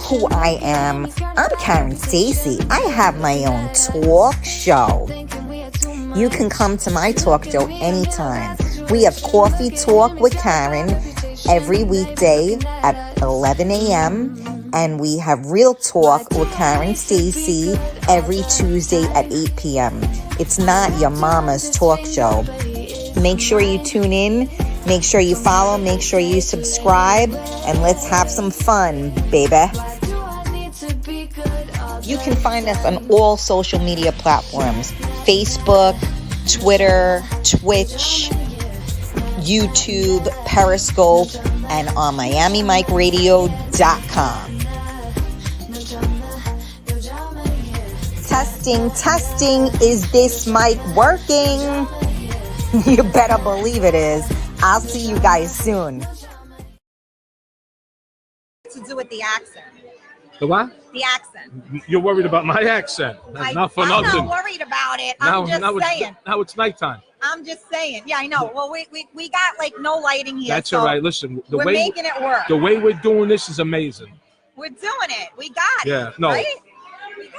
who I am. I'm Karen Stacy. I have my own talk show. You can come to my talk show anytime. We have Coffee Talk with Karen every weekday at 11 a.m. And we have Real Talk with Karen Stacy every Tuesday at 8 p.m. It's not your mama's talk show. Make sure you tune in. Make sure you follow. Make sure you subscribe. And let's have some fun, baby. You can find us on all social media platforms. Facebook, Twitter, Twitch, YouTube, Periscope, and on MiamiMikeRadio.com. Testing. Is this mic working? You better believe it is. I'll see you guys soon. To do with the accent. The what? The accent. You're worried about my accent. That's not for nothing. I'm not worried about it. I'm just saying. Now it's nighttime. I'm just saying. Yeah, I know. Well, we got like no lighting here. That's all right. Listen, we're making it work. The way we're doing this is amazing. We're doing it. We got it. Yeah. No. Right?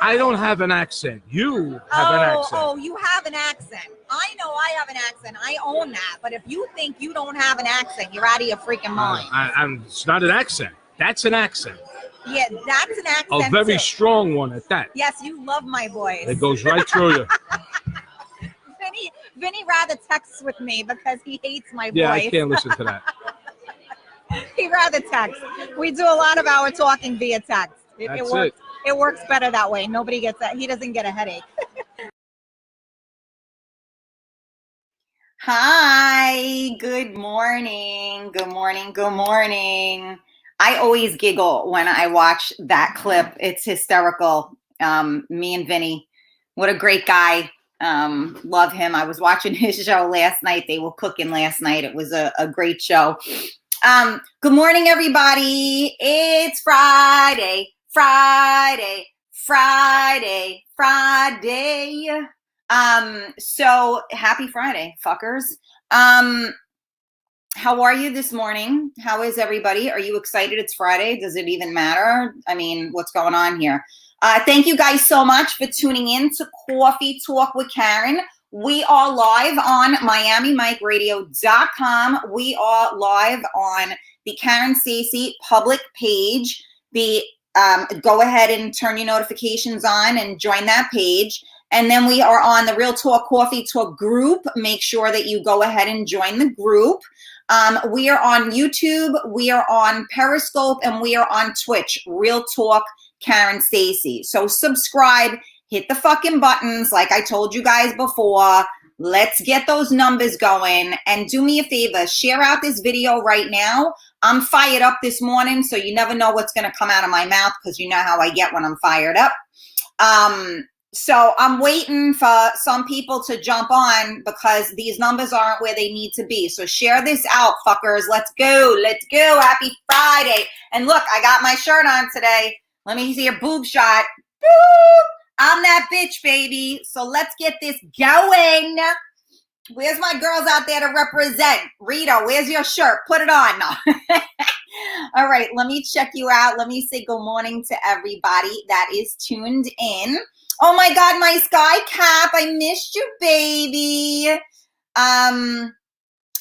I don't have an accent. You have an accent. Oh, you have an accent. I know I have an accent. I own that. But if you think you don't have an accent, you're out of your freaking mind. It's not an accent. That's an accent. Yeah, that's an accent. A very too. strong one at that. Yes, you love my voice. It goes right through you. Vinny rather texts with me because he hates my voice. Yeah, I can't listen to that. He rather texts. We do a lot of our talking via text. It works. It works better that way. Nobody gets that. He doesn't get a headache. Hi. Good morning. Good morning. Good morning. I always giggle when I watch that clip. It's hysterical. Me and Vinny. What a great guy. Love him. I was watching his show last night. They were cooking last night. It was a great show. Good morning, everybody. It's Friday. So happy Friday, fuckers. How are you this morning? How is everybody? Are you excited it's Friday? Does it even matter? I mean, what's going on here? Thank you guys so much for tuning in to Coffee Talk with Karen. We are live on MiamiMikeRadio.com. We are live on the Karen Stacy public page. Go ahead and turn your notifications on and join that page. And then we are on the Real Talk Coffee Talk group. Make sure that you go ahead and join the group. We are on YouTube, we are on Periscope, and we are on Twitch. Real Talk Karen Stacy. So subscribe, hit the fucking buttons like I told you guys before. Let's get those numbers going. And do me a favor, share out this video right now. I'm fired up this morning, so you never know what's going to come out of my mouth because you know how I get when I'm fired up. So I'm waiting for some people to jump on because these numbers aren't where they need to be. So share this out, fuckers. Let's go. Let's go. Happy Friday. And look, I got my shirt on today. Let me see your boob shot. Boop. I'm that bitch, baby. So let's get this going. Where's my girls out there to represent? Rita, where's your shirt? Put it on. No. All right, let me check you out. Let me say good morning to everybody that is tuned in. Oh my God, my Sky Cap, I missed you, baby.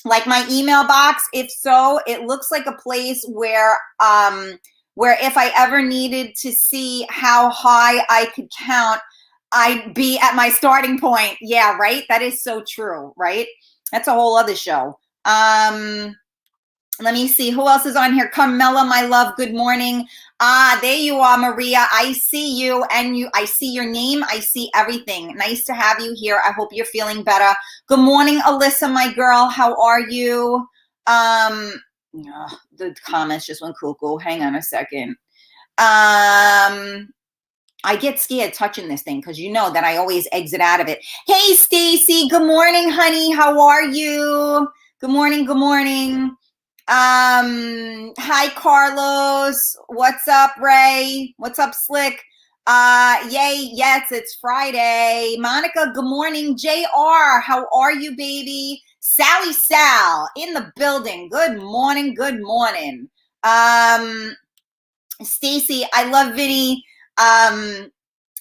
Like my email box, if so, it looks like a place where if I ever needed to see how high I could count, I'd be at my starting point. Yeah, right? That is so true, right? That's a whole other show. Let me see. Who else is on here? Carmela, my love, good morning. There you are, Maria. I see you, and I see your name. I see everything. Nice to have you here. I hope you're feeling better. Good morning, Alyssa, my girl. How are you? The comments just went cuckoo. Hang on a second. I get scared touching this thing because you know that I always exit out of it. Hey, Stacy. Good morning, honey. How are you? Good morning. Good morning. Hi, Carlos. What's up, Ray? What's up, Slick? Yay. Yes, it's Friday. Monica, good morning. JR, how are you, baby? Sally Sal in the building. Good morning. Good morning. Stacy, I love Vinny.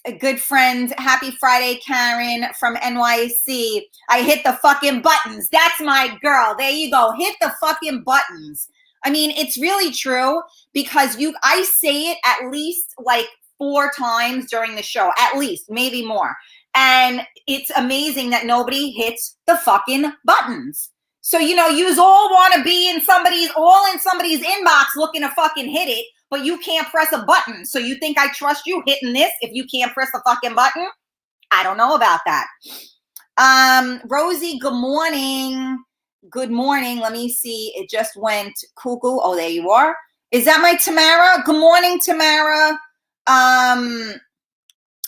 A good friend. Happy Friday, Karen from NYC. I hit the fucking buttons. That's my girl. There you go. Hit the fucking buttons. I mean, it's really true because I say it at least like 4 times during the show, at least, maybe more. And it's amazing that nobody hits the fucking buttons. So, yous all want to be in somebody's inbox looking to fucking hit it, but you can't press a button. So you think I trust you hitting this if you can't press the fucking button? I don't know about that. Rosie, good morning. Good morning. Let me see. It just went cuckoo. Oh, there you are. Is that my Tamara? Good morning, Tamara.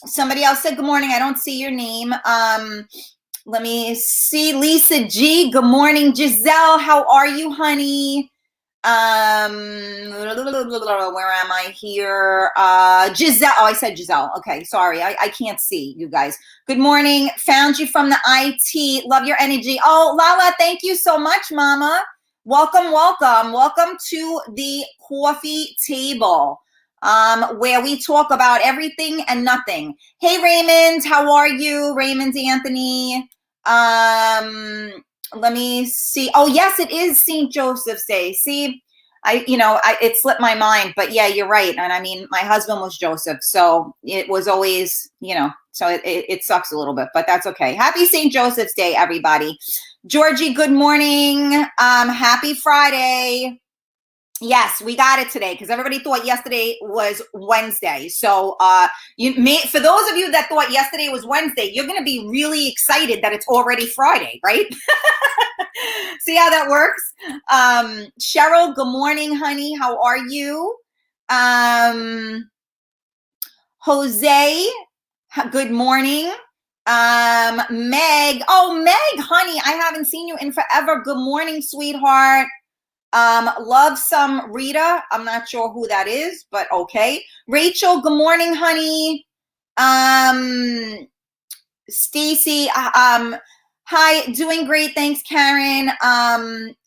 Somebody else said good morning. I don't see your name. Let me see. Lisa G. Good morning, Giselle. How are you, honey? Where am I here? Giselle. Oh, I said Giselle. Okay, sorry. I can't see you guys. Good morning. Found you from the IT. Love your energy. Oh, Lala, thank you so much, Mama. Welcome, welcome. Welcome to the coffee table, where we talk about everything and nothing. Hey, Raymond. How are you? Raymond Anthony. Let me see. Oh, yes, it is St. Joseph's Day. See, it slipped my mind, but yeah, you're right. And I mean, my husband was Joseph, so it was always, so it sucks a little bit, but that's okay. Happy St. Joseph's Day, everybody. Georgie, good morning. Happy Friday. Yes, we got it today because everybody thought yesterday was Wednesday. So for those of you that thought yesterday was Wednesday, you're going to be really excited that it's already Friday, right? See how that works? Cheryl, good morning, honey. How are you? Jose, good morning. Meg. Oh, Meg, honey, I haven't seen you in forever. Good morning, sweetheart. Love some Rita. I'm not sure who that is, but okay. Rachel, good morning, honey. Stacy, hi, doing great. Thanks, Karen.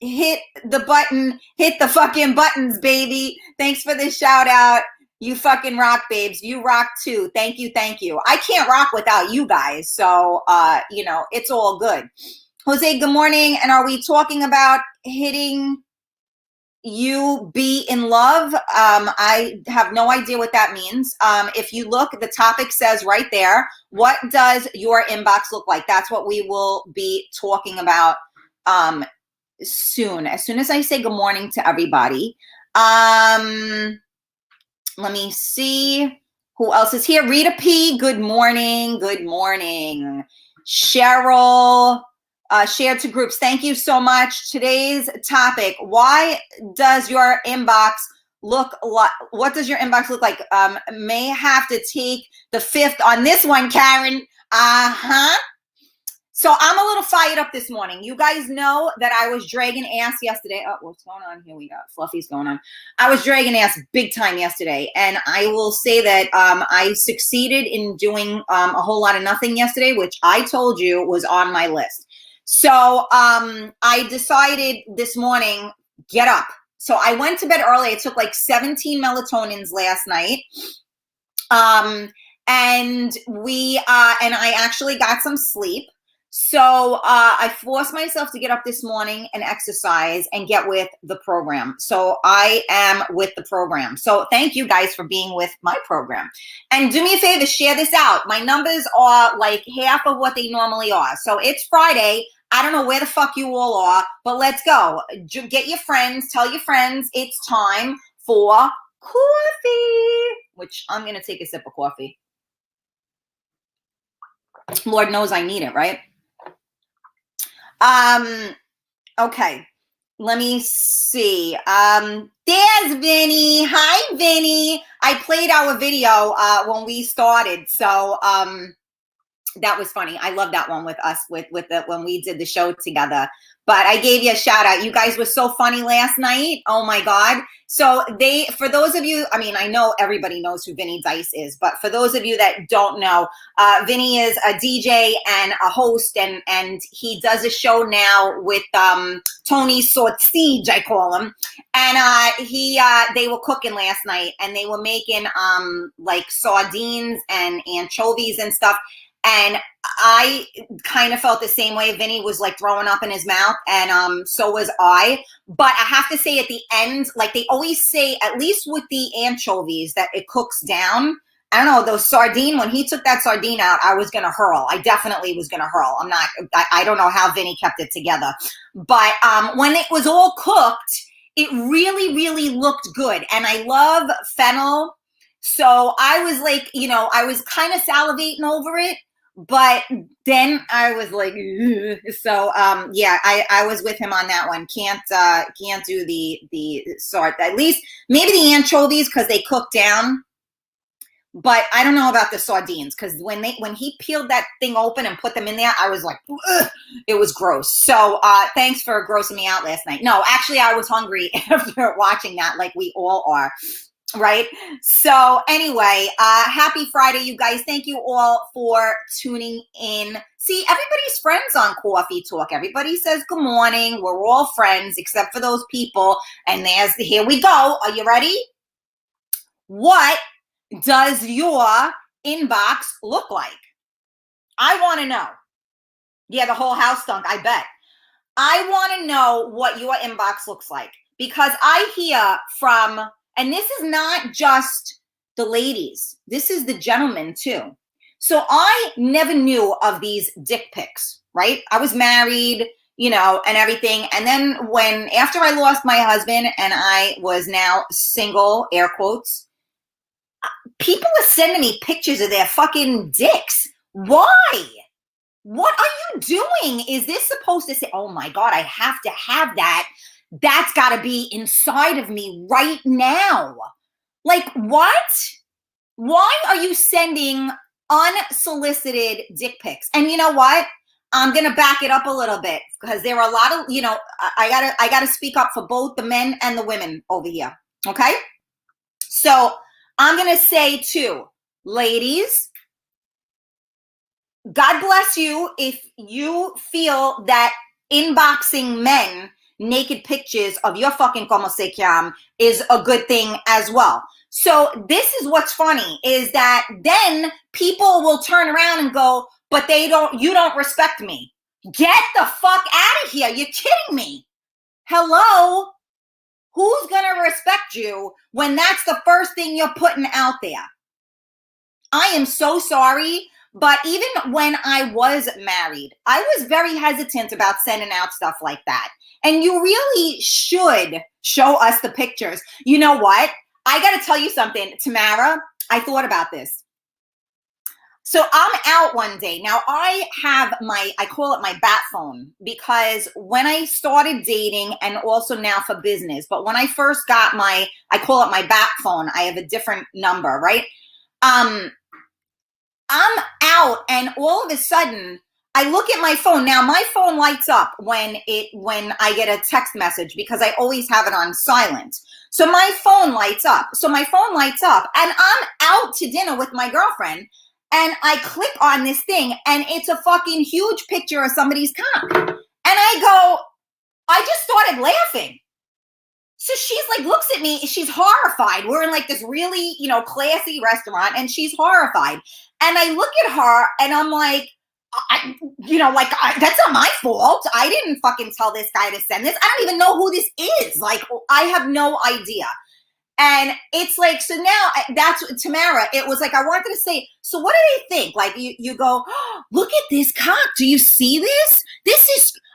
Hit the fucking buttons, baby. Thanks for the shout out. You fucking rock, babes. You rock too. Thank you. Thank you. I can't rock without you guys. So, it's all good. Jose, good morning. And are we talking about hitting you be in love? I have no idea what that means. If you look, the topic says right there, what does your inbox look like? That's what we will be talking about soon. As soon as I say good morning to everybody. Let me see who else is here. Rita P, good morning. Good morning. Cheryl, shared to groups. Thank you so much. Today's topic, why does your inbox look like, what does your inbox look like? May have to take the fifth on this one, Karen. So I'm a little fired up this morning. You guys know that I was dragging ass yesterday. Oh, what's going on here? We got Fluffy's going on. I was dragging ass big time yesterday. And I will say that I succeeded in doing a whole lot of nothing yesterday, which I told you was on my list. So I decided this morning, get up. So I went to bed early. I took like 17 melatonins last night. And I actually got some sleep. So I forced myself to get up this morning and exercise and get with the program. So I am with the program. So thank you guys for being with my program. And do me a favor, share this out. My numbers are like half of what they normally are. So it's Friday. I don't know where the fuck you all are, but let's go. Get your friends, tell your friends it's time for coffee, which I'm going to take a sip of coffee. Lord knows I need it, right? Okay, let me see. There's Vinny. Hi, Vinny. I played our video when we started. So That was funny. I love that one with us, with the when we did the show together. But I gave you a shout out. You guys were so funny last night. Oh my God. So for those of you, I mean, I know everybody knows who Vinny Dice is, but for those of you that don't know, Vinny is a DJ and a host, and he does a show now with Tony Sortige, I call him. And they were cooking last night, and they were making like sardines and anchovies and stuff. And I kind of felt the same way. Vinny was like throwing up in his mouth, and so was I. But I have to say, at the end, like they always say, at least with the anchovies, that it cooks down. I don't know, those sardine, when he took that sardine out, I was going to hurl. I definitely was going to hurl. I don't know how Vinny kept it together. But when it was all cooked, it really, really looked good. And I love fennel. So I was like, I was kind of salivating over it. But then I was like, ugh. So yeah, I was with him on that one. Can't do the sort, at least maybe the anchovies because they cook down. But I don't know about the sardines, because when he peeled that thing open and put them in there, I was like, ugh, it was gross. So thanks for grossing me out last night. No, actually, I was hungry after watching that, like we all are. Right. So anyway, happy Friday, you guys. Thank you all for tuning in. See, everybody's friends on Coffee Talk. Everybody says good morning. We're all friends except for those people. And here we go. Are you ready? What does your inbox look like? I want to know. Yeah, the whole house stunk, I bet. I want to know what your inbox looks like, because I hear from, and this is not just the ladies, this is the gentlemen too. So I never knew of these dick pics, right? I was married, and everything. And then after I lost my husband and I was now single, air quotes, people are sending me pictures of their fucking dicks. Why? What are you doing? Is this supposed to say, oh my God, I have to have that? That's got to be inside of me right now. Like, what? Why are you sending unsolicited dick pics? And you know what? I'm going to back it up a little bit, because there are a lot of, I gotta speak up for both the men and the women over here. Okay. So I'm going to say too, ladies, God bless you if you feel that inboxing men naked pictures of your fucking como se llama is a good thing as well. So this is what's funny, is that then people will turn around and go, but you don't respect me. Get the fuck out of here. You're kidding me. Hello? Who's going to respect you when that's the first thing you're putting out there? I am so sorry. But even when I was married, I was very hesitant about sending out stuff like that. And you really should show us the pictures. You know what? I got to tell you something, Tamara. I thought about this. So I'm out one day. Now I call it my bat phone, because when I started dating, and also now for business, but when I first got I call it my bat phone. I have a different number, right? I'm out, and all of a sudden I look at my phone. Now my phone lights up when I get a text message, because I always have it on silent. So my phone lights up. And I'm out to dinner with my girlfriend, and I click on this thing, and it's a fucking huge picture of somebody's cock. And I just started laughing. So she's like, looks at me, she's horrified. We're in like this really, classy restaurant, and she's horrified. And I look at her and I'm like, that's not my fault. I didn't fucking tell this guy to send this. I don't even know who this is. Like, I have no idea. And it's like, so now that's Tamara. It was like, I wanted to say, so what do they think? Like you go, oh, look at this cock. Do you see this?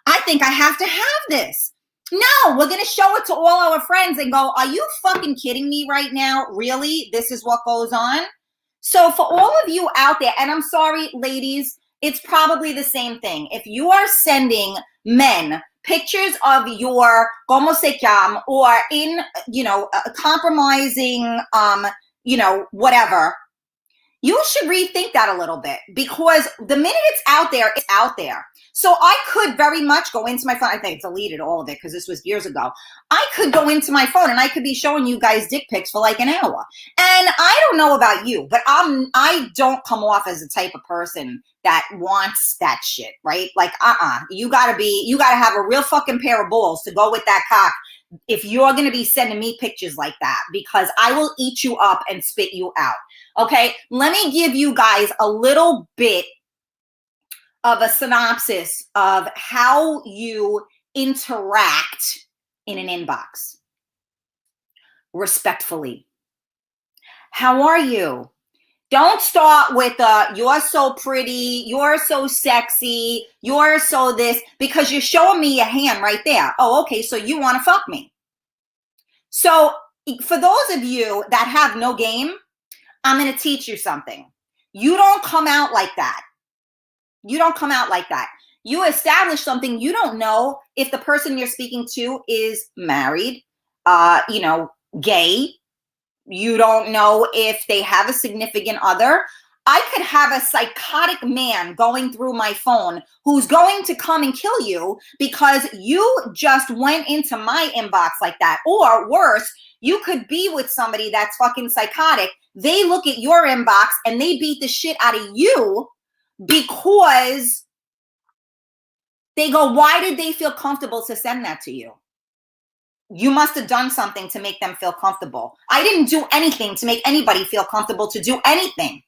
I think I have to have this. No, we're going to show it to all our friends and go, are you fucking kidding me right now? Really? This is what goes on? So for all of you out there, and I'm sorry, ladies, it's probably the same thing. If you are sending men pictures of your como se llama, or in, compromising, whatever, You should rethink that a little bit, because the minute it's out there, it's out there. So I could very much go into my phone. I think I deleted all of it because this was years ago. I could go into my phone and I could be showing you guys dick pics for like an hour. And I don't know about you, but I don't come off as the type of person that wants that shit, right? Like, you gotta have a real fucking pair of balls to go with that cock if you're going to be sending me pictures like that, because I will eat you up and spit you out. Okay, let me give you guys a little bit of a synopsis of how you interact in an inbox. Respectfully. How are you? Don't start with you're so pretty, you're so sexy, you're so this, because you're showing me your hand right there. Oh, okay, so you want to fuck me. So for those of you that have no game, I'm going to teach you something. You don't come out like that. You don't come out like that. You establish something. You don't know if the person you're speaking to is married, gay. You don't know if they have a significant other. I could have a psychotic man going through my phone who's going to come and kill you because you just went into my inbox like that. Or worse, you could be with somebody that's fucking psychotic. They look at your inbox and they beat the shit out of you because they go, why did they feel comfortable to send that to you? You must have done something to make them feel comfortable. I didn't do anything to make anybody feel comfortable to do anything.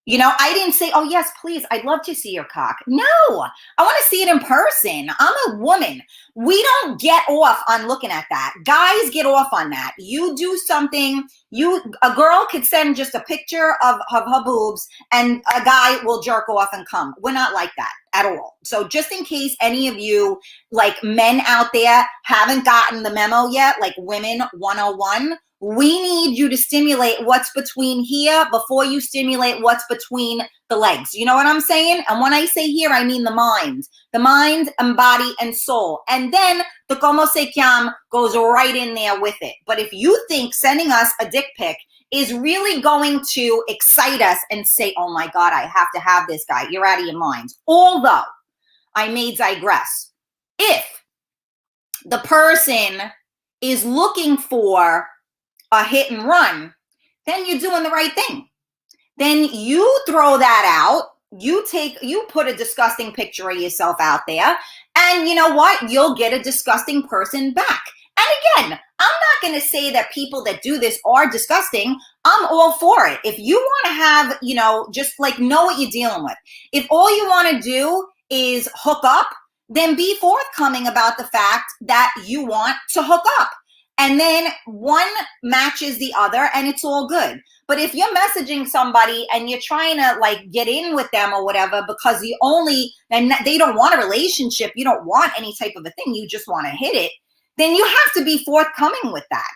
You know, I didn't say, oh, yes, please, I'd love to see your cock. No, I want to see it in person. I'm a woman. We don't get off on looking at that. Guys get off on that. You do something, a girl could send just a picture of her boobs and a guy will jerk off and come. We're not like that at all. So just in case any of you, like men out there, haven't gotten the memo yet, like Women 101, we need you to stimulate what's between here before you stimulate what's between the legs. You know what I'm saying? And when I say here, I mean the mind and body and soul. And then the como se llama goes right in there with it. But if you think sending us a dick pic is really going to excite us and say, oh my God, I have to have this guy, you're out of your mind. Although I may digress. If the person is looking for a hit and run, then you're doing the right thing. Then you throw that out. You put a disgusting picture of yourself out there, and you know what? You'll get a disgusting person back. And again, I'm not going to say that people that do this are disgusting. I'm all for it. If you want to have, just like know what you're dealing with. If all you want to do is hook up, then be forthcoming about the fact that you want to hook up. And then one matches the other and it's all good. But if you're messaging somebody and you're trying to like get in with them or whatever because they don't want a relationship, you don't want any type of a thing, you just want to hit it, then you have to be forthcoming with that.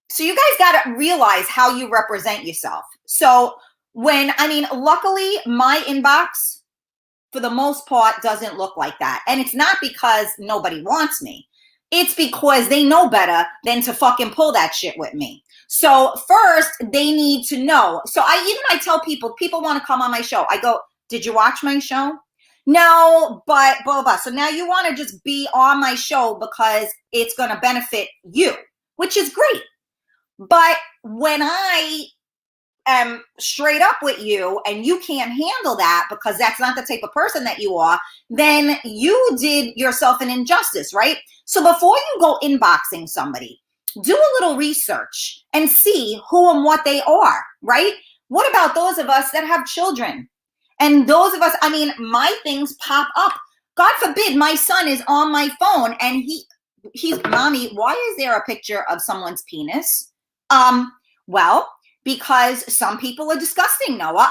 So you guys got to realize how you represent yourself. So luckily my inbox for the most part doesn't look like that. And it's not because nobody wants me. It's because they know better than to fucking pull that shit with me. So first, they need to know. So I tell people want to come on my show. I go, did you watch my show? No, but blah, blah. So now you want to just be on my show because it's going to benefit you, which is great. But when I am straight up with you and you can't handle that because that's not the type of person that you are, then you did yourself an injustice, right? So before you go inboxing somebody, do a little research and see who and what they are, right? What about those of us that have children? And those of us, my things pop up. God forbid my son is on my phone and he's, mommy, why is there a picture of someone's penis? Well, because some people are disgusting, Noah.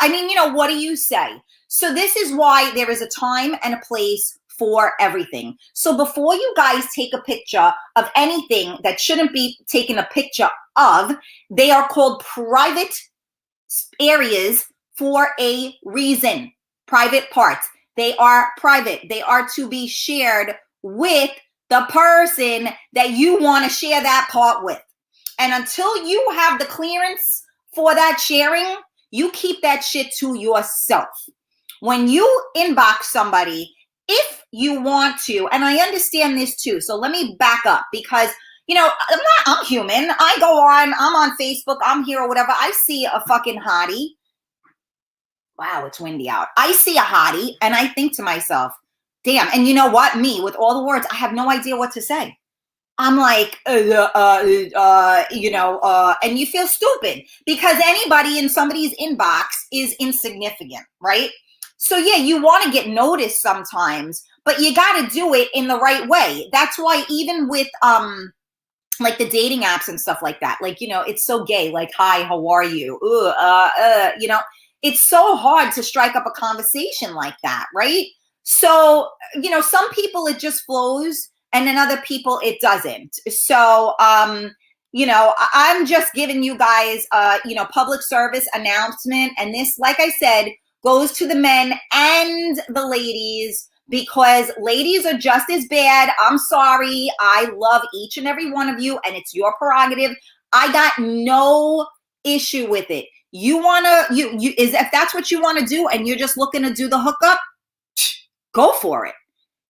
What do you say? So this is why there is a time and a place for everything. So before you guys take a picture of anything that shouldn't be taken a picture of, they are called private areas for a reason. Private parts. They are private. They are to be shared with the person that you want to share that part with. And until you have the clearance for that sharing, you keep that shit to yourself. When you inbox somebody, if you want to, and I understand this too, so let me back up because, you know, I'm human. I go on, I'm on Facebook, I'm here or whatever. I see a fucking hottie. Wow, it's windy out. I see a hottie and I think to myself, damn. And you know what? Me, with all the words, I have no idea what to say. I'm like, and you feel stupid because anybody in somebody's inbox is insignificant, right? So yeah, you want to get noticed sometimes, but you got to do it in the right way. That's why even with like the dating apps and stuff like that, like, you know, it's so gay, like, hi, how are you? You know, it's so hard to strike up a conversation like that, right? So, you know, some people it just flows and then other people it doesn't. So, you know, I'm just giving you guys, you know, public service announcement. And this, like I said, goes to the men and the ladies, because ladies are just as bad. I'm sorry. I love each and every one of you, and it's your prerogative. I got no issue with it. You want to, if that's what you want to do and you're just looking to do the hookup, go for it.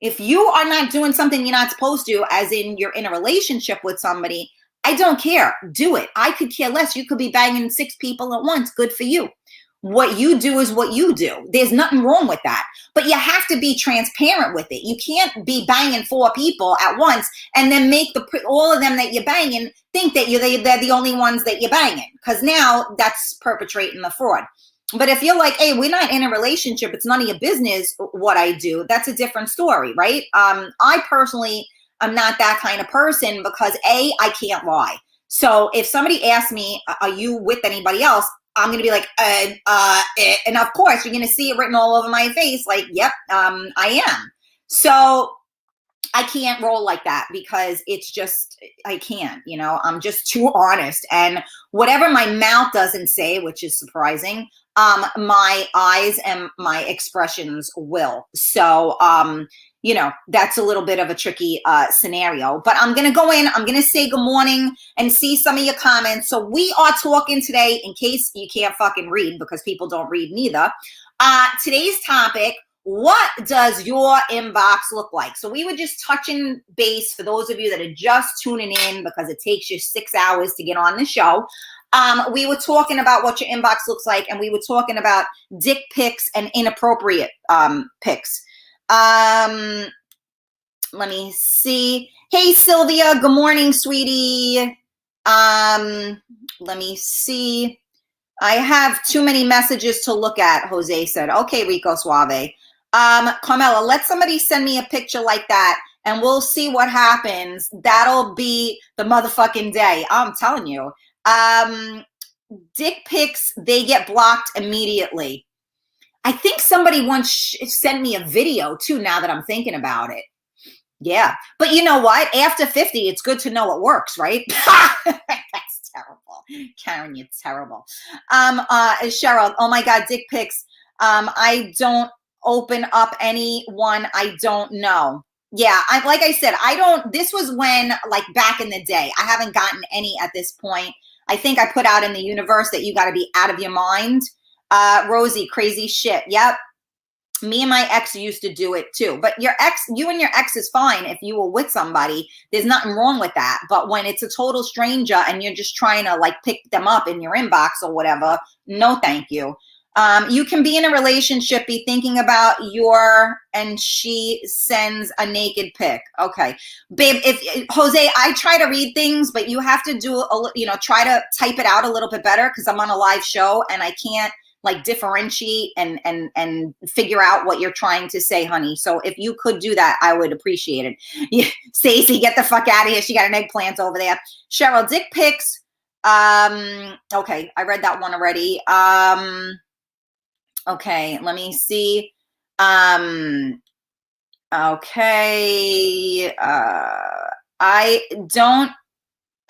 If you are not doing something you're not supposed to, as in you're in a relationship with somebody, I don't care. Do it. I could care less. You could be banging 6 people at once. Good for you. What you do is what you do. There's nothing wrong with that. But you have to be transparent with it. You can't be banging 4 people at once and then make all of them that you're banging think that they're the only ones that you're banging. Because now that's perpetrating the fraud. But if you're like, hey, we're not in a relationship, it's none of your business what I do, that's a different story, right? I personally am not that kind of person because A, I can't lie. So if somebody asks me, are you with anybody else? I'm going to be like, and of course you're going to see it written all over my face. Like, yep, I am. So I can't roll like that because it's just, I can't, you know, I'm just too honest. And whatever my mouth doesn't say, which is surprising, my eyes and my expressions will. So, you know, that's a little bit of a tricky scenario, but I'm going to go in, I'm going to say good morning and see some of your comments. So we are talking today, in case you can't fucking read because people don't read neither. Today's topic, what does your inbox look like? So we were just touching base for those of you that are just tuning in because it takes you 6 hours to get on the show. We were talking about what your inbox looks like, and we were talking about dick pics and inappropriate pics. Let me see. Hey, Sylvia. Good morning, sweetie. Let me see. I have too many messages to look at, Jose said. Okay, Rico Suave. Carmela, let somebody send me a picture like that and we'll see what happens. That'll be the motherfucking day. I'm telling you. Dick pics, they get blocked immediately. I think somebody once sent me a video too, now that I'm thinking about it. Yeah. But you know what? After 50, it's good to know it works, right? That's terrible. Karen, you're terrible. Cheryl, oh my God, dick pics. I don't open up anyone I don't know. Yeah, like I said, this was when, like, back in the day. I haven't gotten any at this point. I think I put out in the universe that you got to be out of your mind. Rosie, crazy shit. Yep. Me and my ex used to do it too. But you and your ex is fine if you were with somebody. There's nothing wrong with that. But when it's a total stranger and you're just trying to, like, pick them up in your inbox or whatever, no thank you. You can be in a relationship, be thinking about and she sends a naked pic. Okay. Babe, Jose, I try to read things, but you have to do, try to type it out a little bit better because I'm on a live show and I can't, like, differentiate and figure out what you're trying to say, honey. So if you could do that, I would appreciate it. Yeah, Stacey, get the fuck out of here. She got an eggplant over there. Cheryl, dick pics. Okay. I read that one already. Okay, let me see. Okay.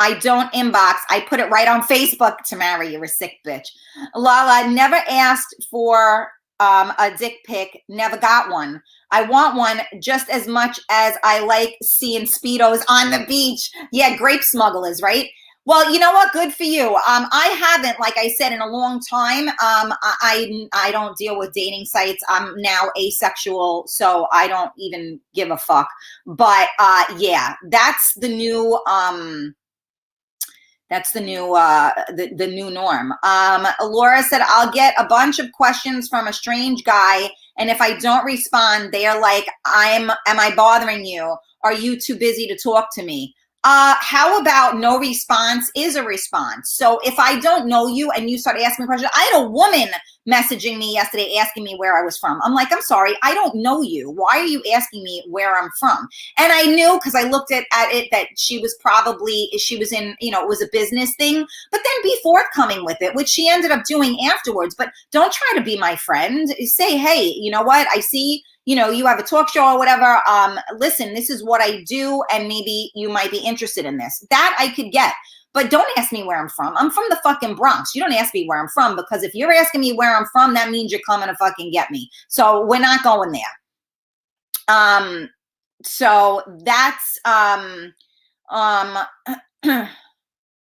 I don't inbox. I put it right on Facebook to marry. You're a sick bitch. Lala, never asked for a dick pic. Never got one. I want one just as much as I like seeing Speedos on the beach. Yeah, grape smugglers, right? Well, you know what? Good for you. I haven't, like I said, in a long time. I don't deal with dating sites. I'm now asexual, so I don't even give a fuck. But yeah, that's the new the new norm. Laura said, I'll get a bunch of questions from a strange guy, and if I don't respond, they are like, am I bothering you? Are you too busy to talk to me? How about no response is a response? So if I don't know you and you start asking me questions, I had a woman messaging me yesterday asking me where I was from. I'm like, I'm sorry, I don't know you. Why are you asking me where I'm from? And I knew, because I looked at it, that she was in, it was a business thing, but then be forthcoming with it, which she ended up doing afterwards. But don't try to be my friend. Say, hey, you know what? I see, you have a talk show or whatever. Listen, this is what I do, and maybe you might be interested in this. That I could get. But don't ask me where I'm from. I'm from the fucking Bronx. You don't ask me where I'm from, because if you're asking me where I'm from, that means you're coming to fucking get me. So we're not going there. So that's,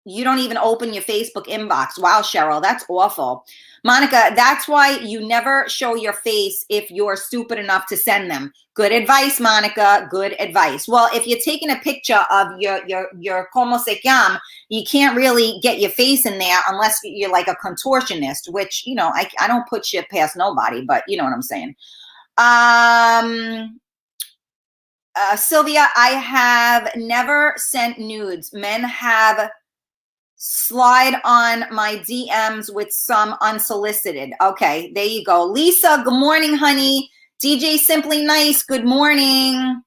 you don't even open your Facebook inbox. Wow, Cheryl, that's awful. Monica, that's why you never show your face if you're stupid enough to send them. Good advice, Monica, good advice. Well, if you're taking a picture of your como se llama, you can't really get your face in there unless you're like a contortionist, which, I don't put shit past nobody, but you know what I'm saying. Sylvia, I have never sent nudes. Men have slide on my DMs with some unsolicited. Okay, there you go. Lisa, good morning, honey. DJ Simply Nice, good morning.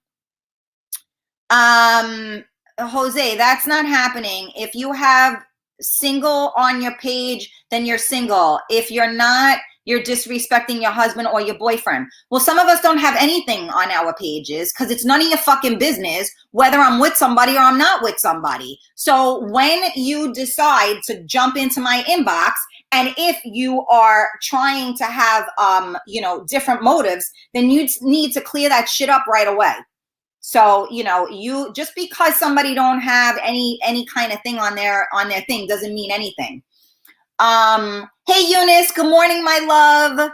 Jose, that's not happening. If you have single on your page, then you're single. If you're not, you're disrespecting your husband or your boyfriend. Well, some of us don't have anything on our pages because it's none of your fucking business whether I'm with somebody or I'm not with somebody. So when you decide to jump into my inbox, and if you are trying to have, different motives, then you need to clear that shit up right away. So, you just because somebody don't have any kind of thing on their thing doesn't mean anything. Hey Eunice, good morning, my love.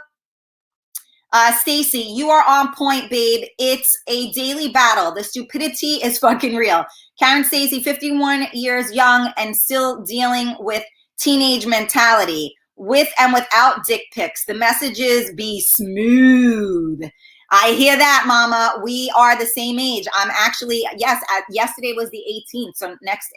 Stacy, you are on point, babe. It's a daily battle. The stupidity is fucking real. Karen Stacy, 51 years young and still dealing with teenage mentality, with and without dick pics. The messages be smooth. I hear that, mama. We are the same age. I'm actually, yes, yesterday was the 18th. So next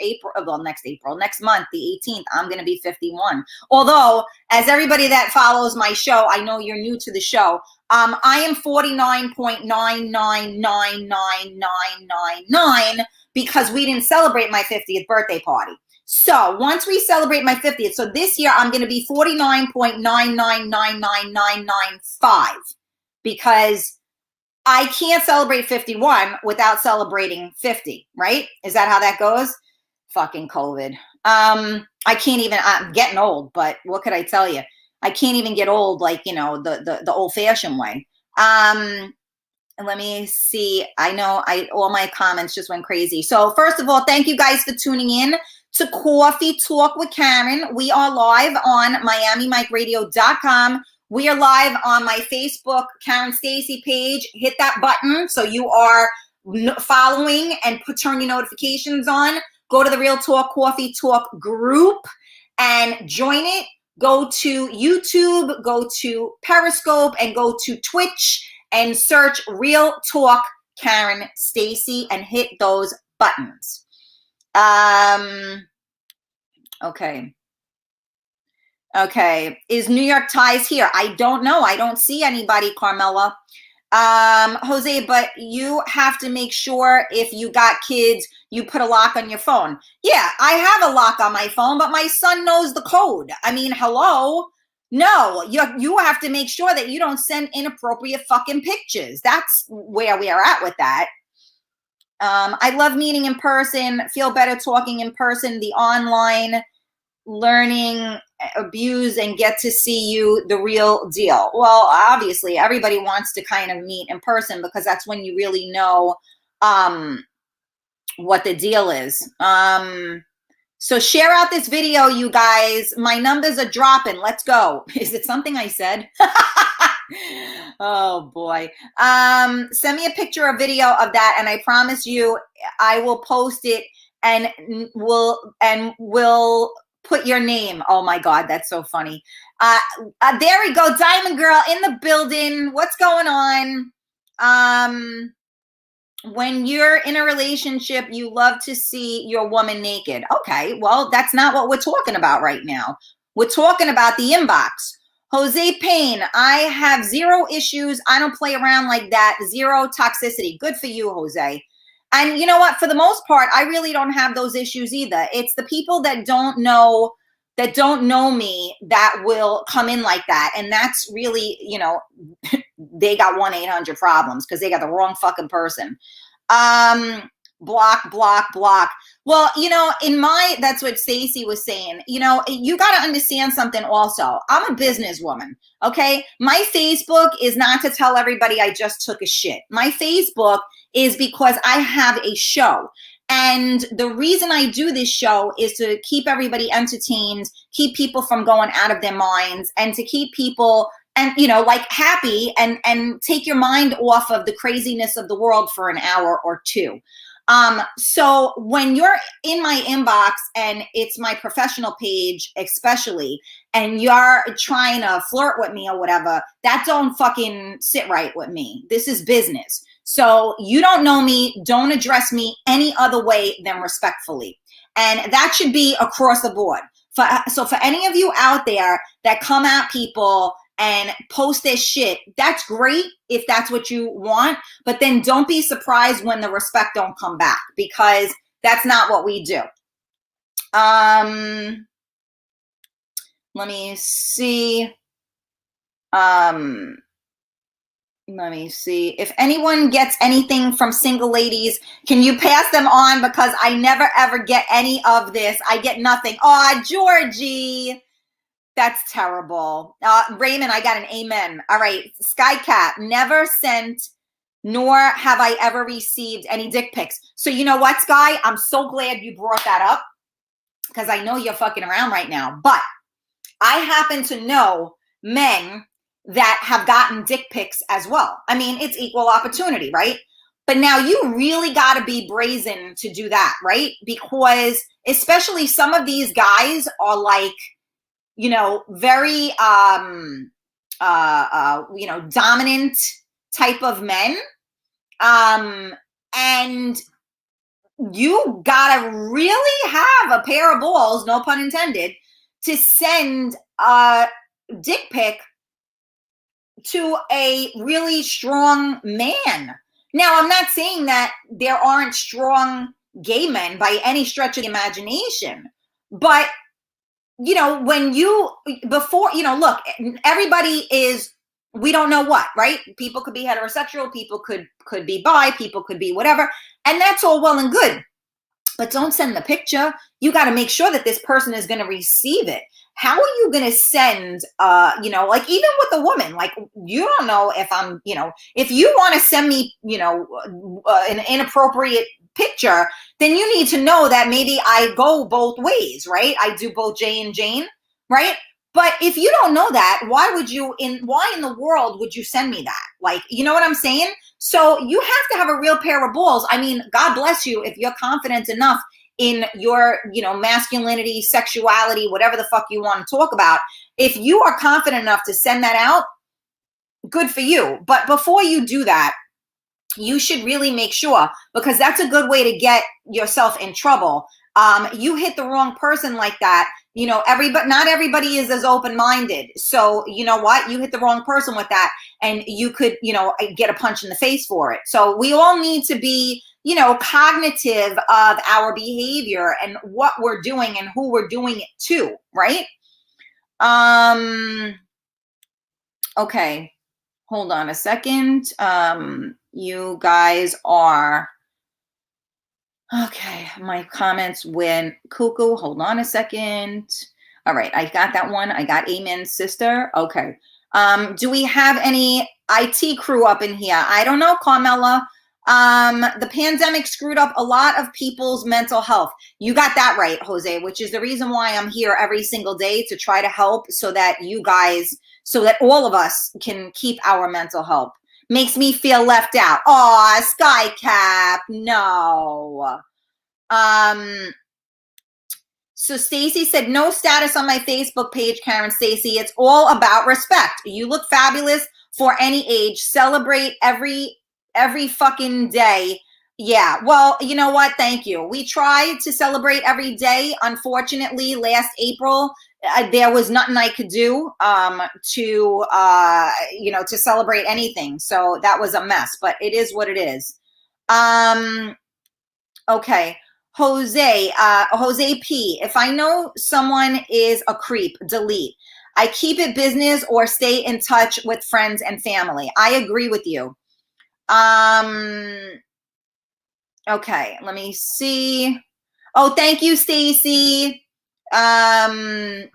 month, the 18th, I'm going to be 51. Although, as everybody that follows my show, I know you're new to the show. I am 49.9999999 because we didn't celebrate my 50th birthday party. So once we celebrate my 50th, so this year I'm going to be 49.9999995 because I can't celebrate 51 without celebrating 50, right? Is that how that goes? Fucking COVID. I can't even, I'm getting old, but what could I tell you? I can't even get old like, the old fashioned way. Let me see. I know all my comments just went crazy. So first of all, thank you guys for tuning in to Coffee Talk with Karen. We are live on MiamiMikeRadio.com. We are live on my Facebook Karen Stacy page. Hit that button so you are following and turn your notifications on. Go to the Real Talk Coffee Talk group and join it. Go to YouTube, go to Periscope, and go to Twitch and search Real Talk Karen Stacy and hit those buttons. Okay. Is New York Ties here? I don't know. I don't see anybody, Carmela. Jose, but you have to make sure if you got kids, you put a lock on your phone. Yeah, I have a lock on my phone, but my son knows the code. I mean, hello? No, you have to make sure that you don't send inappropriate fucking pictures. That's where we are at with that. I love meeting in person, feel better talking in person, the online learning, abuse, and get to see you, the real deal. Well, obviously, everybody wants to kind of meet in person because that's when you really know what the deal is. So share out this video, you guys. My numbers are dropping. Let's go. Is it something I said? Oh boy. Send me a picture or video of that, and I promise you I will post it and we'll put your name. Oh my God, that's so funny. There we go. Diamond Girl in the building. What's going on? When you're in a relationship, you love to see your woman naked. Okay, well, that's not what we're talking about right now. We're talking about the inbox. Jose Payne, I have 0 issues. I don't play around like that. 0 toxicity. Good for you, Jose. And you know what? For the most part, I really don't have those issues either. It's the people that don't know me that will come in like that. And that's really, you know, they got 1-800 problems because they got the wrong fucking person. Block, block, block. Well, you know, that's what Stacy was saying. You know, you got to understand something also. I'm a businesswoman, okay? My Facebook is not to tell everybody I just took a shit. My Facebook is because I have a show. And the reason I do this show is to keep everybody entertained, keep people from going out of their minds, and to keep people and, you know, like happy and take your mind off of the craziness of the world for an hour or 2. So when you're in my inbox and it's my professional page, especially, and you're trying to flirt with me or whatever, that don't fucking sit right with me. This is business. So you don't know me, don't address me any other way than respectfully. And that should be across the board. So for any of you out there that come at people and post their shit, that's great if that's what you want, but then don't be surprised when the respect don't come back, because that's not what we do. Let me see. Let me see. If anyone gets anything from single ladies, can you pass them on? Because I never ever get any of this. I get nothing. Oh, Georgie. That's terrible. Raymond, I got an amen. All right. Skycat, never sent, nor have I ever received any dick pics. So you know what, Sky? I'm so glad you brought that up, because I know you're fucking around right now. But I happen to know men that have gotten dick pics as well. I mean, it's equal opportunity, right? But now you really got to be brazen to do that, right? Because especially some of these guys are like, you know, very, you know, dominant type of men. And you gotta really have a pair of balls, no pun intended, to send a dick pic to a really strong man. Now, I'm not saying that there aren't strong gay men by any stretch of the imagination, but you know, when you, before, you know, look, everybody is, we don't know what, right? People could be heterosexual, people could be bi, people could be whatever. And that's all well and good, but don't send the picture. You got to make sure that this person is going to receive it. How are you going to send, you know, like even with a woman, like you don't know if I'm, you know, if you want to send me, you know, an inappropriate picture, then you need to know that maybe I go both ways, right? I do both Jay and Jane, right? But if you don't know that, why in the world would you send me that? Like, you know what I'm saying? So you have to have a real pair of balls. I mean, God bless you if you're confident enough in your, you know, masculinity, sexuality, whatever the fuck you want to talk about. If you are confident enough to send that out, good for you. But before you do that, you should really make sure, because that's a good way to get yourself in trouble. You hit the wrong person like that, you know, not everybody is as open-minded. So you know what, you hit the wrong person with that and you could, you know, get a punch in the face for it. So we all need to be, you know, cognitive of our behavior and what we're doing and who we're doing it to, right? Okay, hold on a second. You guys are, okay, my comments went cuckoo. Hold on a second. All right, I got that one. I got amen, sister. Okay. Do we have any IT crew up in here? I don't know, Carmela. The pandemic screwed up a lot of people's mental health. You got that right, Jose, which is the reason why I'm here every single day, to try to help so that you guys, so that all of us can keep our mental health. Makes me feel left out. Aw, Sky Cap, no. So Stacy said, no status on my Facebook page, Karen Stacy. It's all about respect. You look fabulous for any age. Celebrate every fucking day. Yeah, well, you know what? Thank you. We try to celebrate every day. Unfortunately, last April, there was nothing I could do to celebrate anything. So that was a mess, but it is what it is. Okay. Jose P, if I know someone is a creep, delete. I keep it business or stay in touch with friends and family. I agree with you. Okay, let me see. Oh, thank you, Stacy. Okay.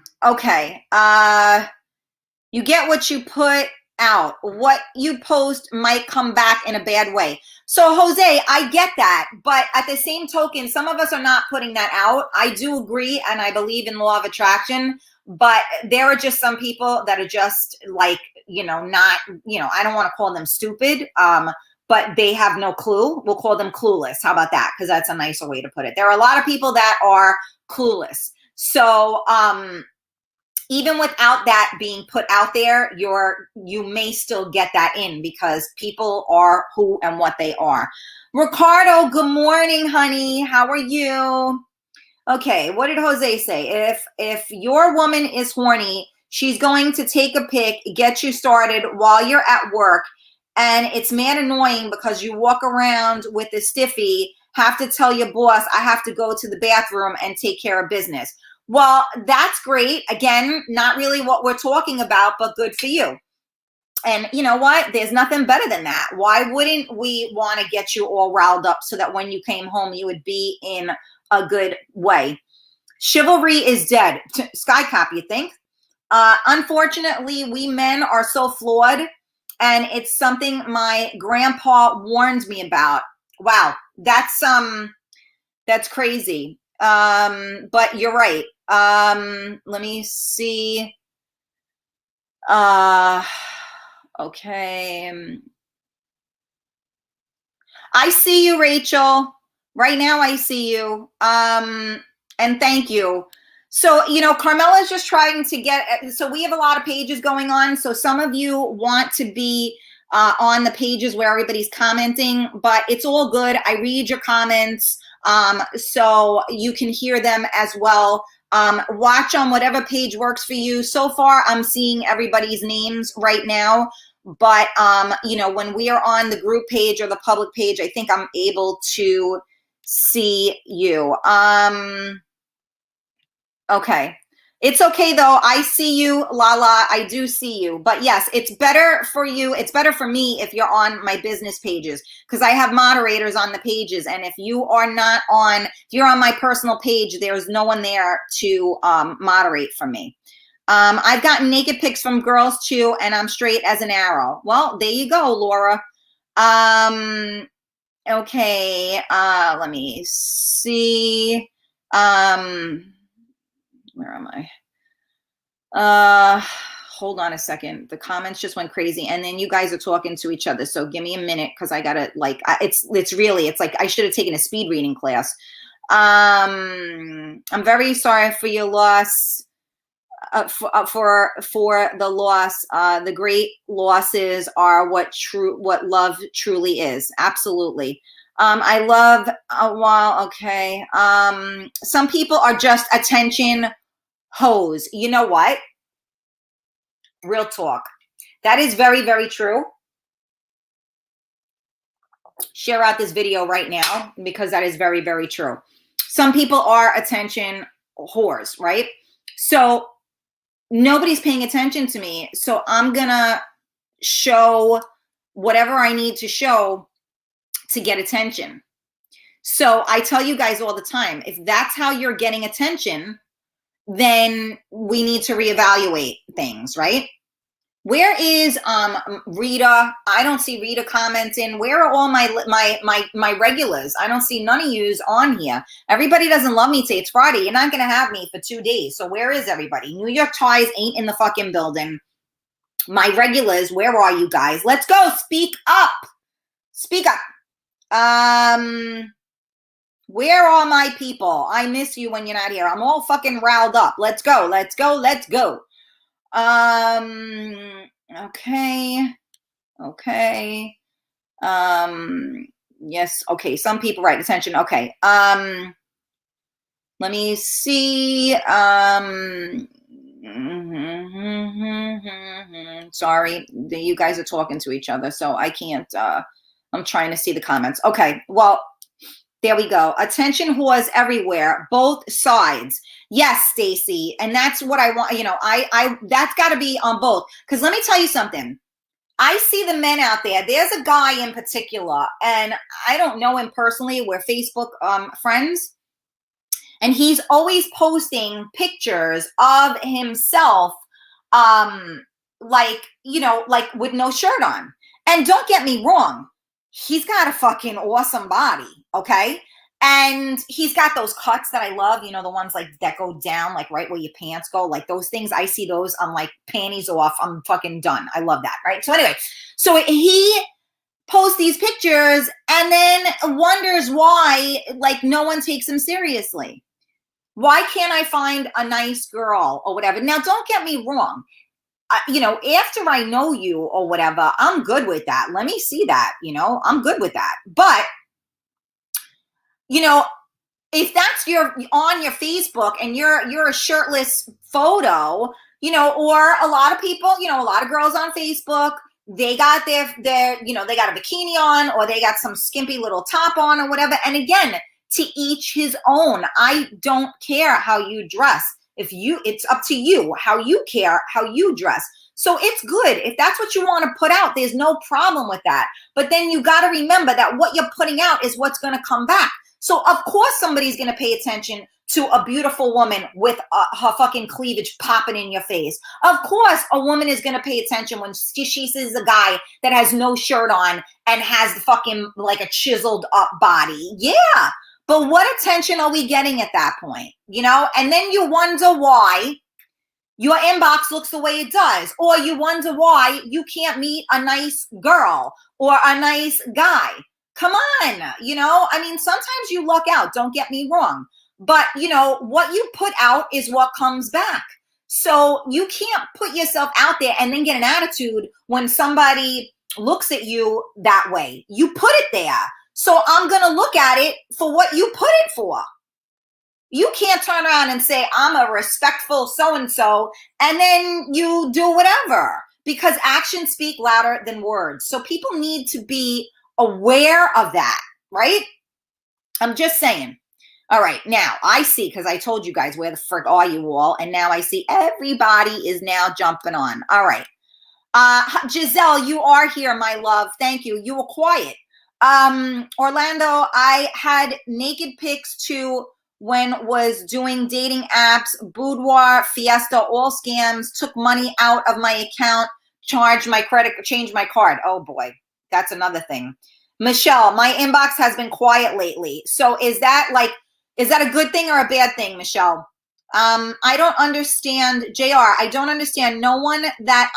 You get what you put out. What you post might come back in a bad way. So Jose, I get that, but at the same token, some of us are not putting that out. I do agree, and I believe in law of attraction, but there are just some people that are just like, not, I don't want to call them stupid, but they have no clue. We'll call them clueless. How about that? Because that's a nicer way to put it. There are a lot of people that are clueless. So, even without that being put out there, you may still get that in because people are who and what they are. Ricardo, good morning, honey. How are you? Okay, what did Jose say? If your woman is horny, she's going to take a pic, get you started while you're at work, and it's mad annoying because you walk around with a stiffy, have to tell your boss, I have to go to the bathroom and take care of business. Well, that's great. Again, not really what we're talking about, but good for you. And you know what? There's nothing better than that. Why wouldn't we want to get you all riled up so that when you came home, you would be in a good way? Chivalry is dead. Sky Cop, you think? Unfortunately, we men are so flawed, and it's something my grandpa warned me about. Wow, that's crazy. But you're right. Let me see. Okay. I see you, Rachel. Right now I see you. And thank you. So, Carmela's just trying to so we have a lot of pages going on. So some of you want to be on the pages where everybody's commenting, but it's all good. I read your comments. So you can hear them as well. Watch on whatever page works for you. So far, I'm seeing everybody's names right now. But, when we are on the group page or the public page, I think I'm able to see you. Okay. It's okay, though. I see you, Lala. I do see you. But yes, it's better for you. It's better for me if you're on my business pages because I have moderators on the pages. And if you are not on, if you're on my personal page, there's no one there to moderate for me. I've gotten naked pics from girls too, and I'm straight as an arrow. Well, there you go, Laura. Okay. Let me see. Where am I? Hold on a second. The comments just went crazy, and then you guys are talking to each other. So give me a minute because I gotta it's like I should have taken a speed reading class. I'm very sorry for your loss. For the loss, the great losses are what love truly is. Absolutely. I love okay. Some people are just attention hoes. You know what? Real talk. That is very, very true. Share out this video right now because that is very, very true. Some people are attention whores, right? So nobody's paying attention to me. So I'm going to show whatever I need to show to get attention. So I tell you guys all the time, if that's how you're getting attention, then we need to reevaluate things, right? Where is Rita? I don't see Rita commenting. Where are all my regulars? I don't see none of yous on here. Everybody doesn't love me today. It's Friday. You're not gonna have me for 2 days. So where is everybody? New York Ties ain't in the fucking building. My regulars, where are you guys? Let's go. Speak up. Speak up. Where are my people? I miss you when you're not here. I'm all fucking riled up. Let's go. Let's go. Let's go. Okay. Yes. Okay. Some people, right. Attention. Okay. Let me see. Sorry. You guys are talking to each other, so I can't, I'm trying to see the comments. Okay. Well, there we go. Attention whores everywhere, both sides. Yes, Stacy. And that's what I want. You know, I that's got to be on both. Because let me tell you something. I see the men out there. There's a guy in particular, and I don't know him personally. We're Facebook friends. And he's always posting pictures of himself, like, you know, like with no shirt on. And don't get me wrong. He's got a fucking awesome body, okay? And he's got those cuts that I love, you know, the ones like that go down, like right where your pants go, like those things. I see those, I'm like, panties off, I'm fucking done. I love that, right? So anyway, so he posts these pictures and then wonders why, like, no one takes him seriously. Why can't I find a nice girl or whatever? Now, don't get me wrong. You know, after I know you or whatever, I'm good with that. Let me see that, you know, I'm good with that. But, you know, if that's on your Facebook and you're a shirtless photo, you know, or a lot of people, you know, a lot of girls on Facebook, they got their, you know, they got a bikini on or they got some skimpy little top on or whatever. And again, to each his own. I don't care how you dress. It's up to you how you care, how you dress. So it's good. If that's what you want to put out, there's no problem with that. But then you got to remember that what you're putting out is what's going to come back. So of course somebody's going to pay attention to a beautiful woman with her fucking cleavage popping in your face. Of course a woman is going to pay attention when she sees a guy that has no shirt on and has the fucking like a chiseled up body. Yeah. But what attention are we getting at that point? You know, and then you wonder why your inbox looks the way it does, or you wonder why you can't meet a nice girl or a nice guy. Come on. You know, I mean, sometimes you luck out. Don't get me wrong. But, you know, what you put out is what comes back. So you can't put yourself out there and then get an attitude when somebody looks at you that way. You put it there. So I'm going to look at it for what you put it for. You can't turn around and say, I'm a respectful so-and-so, and then you do whatever, because actions speak louder than words. So people need to be aware of that, right? I'm just saying. All right, now I see, because I told you guys, where the frick are you all? And now I see everybody is now jumping on. All right. Giselle, you are here, my love. Thank you. You were quiet. Orlando, I had naked pics too when was doing dating apps, boudoir, fiesta, all scams, took money out of my account, changed my card. Oh boy, that's another thing. Michelle, my inbox has been quiet lately. So is that a good thing or a bad thing, Michelle? I don't understand, JR. I don't understand. No one that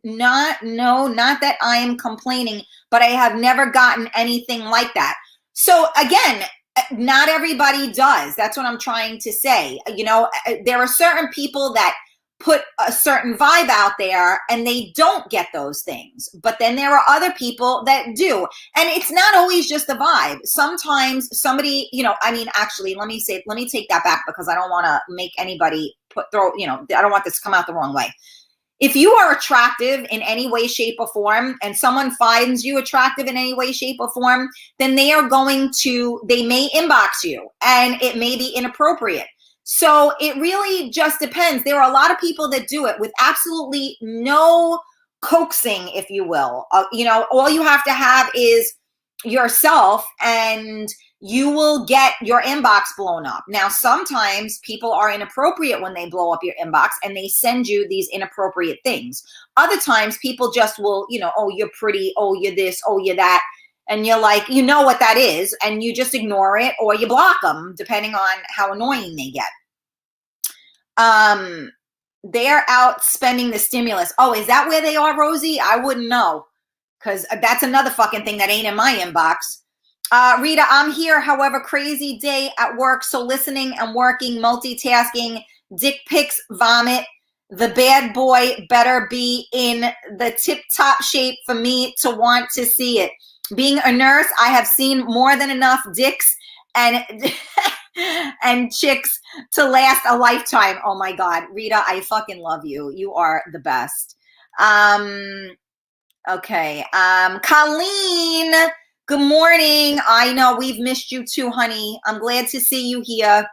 not that I am complaining, but I have never gotten anything like that. So again, not everybody does. That's what I'm trying to say. You know, there are certain people that put a certain vibe out there and they don't get those things. But then there are other people that do. And it's not always just the vibe. Sometimes somebody, you know, I mean, actually, let me take that back, because I don't want to make anybody I don't want this to come out the wrong way. If you are attractive in any way, shape, or form, and someone finds you attractive in any way, shape, or form, then they may inbox you, and it may be inappropriate. So it really just depends. There are a lot of people that do it with absolutely no coaxing, if you will. You know, all you have to have is yourself, and you will get your inbox blown up. Now, sometimes people are inappropriate when they blow up your inbox and they send you these inappropriate things. Other times people just will, you know, oh, you're pretty, oh, you're this, oh, you're that. And you're like, you know what that is, and you just ignore it or you block them, depending on how annoying they get. They're out spending the stimulus. Oh, is that where they are, Rosie? I wouldn't know, because that's another fucking thing that ain't in my inbox. Rita, I'm here. However, crazy day at work. So listening and working, multitasking, dick pics, vomit. The bad boy better be in the tip-top shape for me to want to see it. Being a nurse, I have seen more than enough dicks and and chicks to last a lifetime. Oh my God, Rita, I fucking love you. You are the best. Okay. Colleen, good morning. I know we've missed you too, honey. I'm glad to see you here.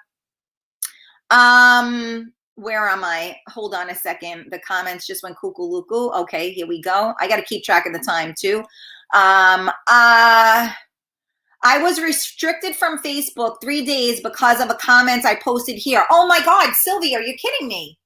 Where am I? Hold on a second. The comments just went cuckoo-luku. Okay, here we go. I got to keep track of the time too. I was restricted from Facebook 3 days because of a comment I posted here. Oh my God, Sylvia, are you kidding me?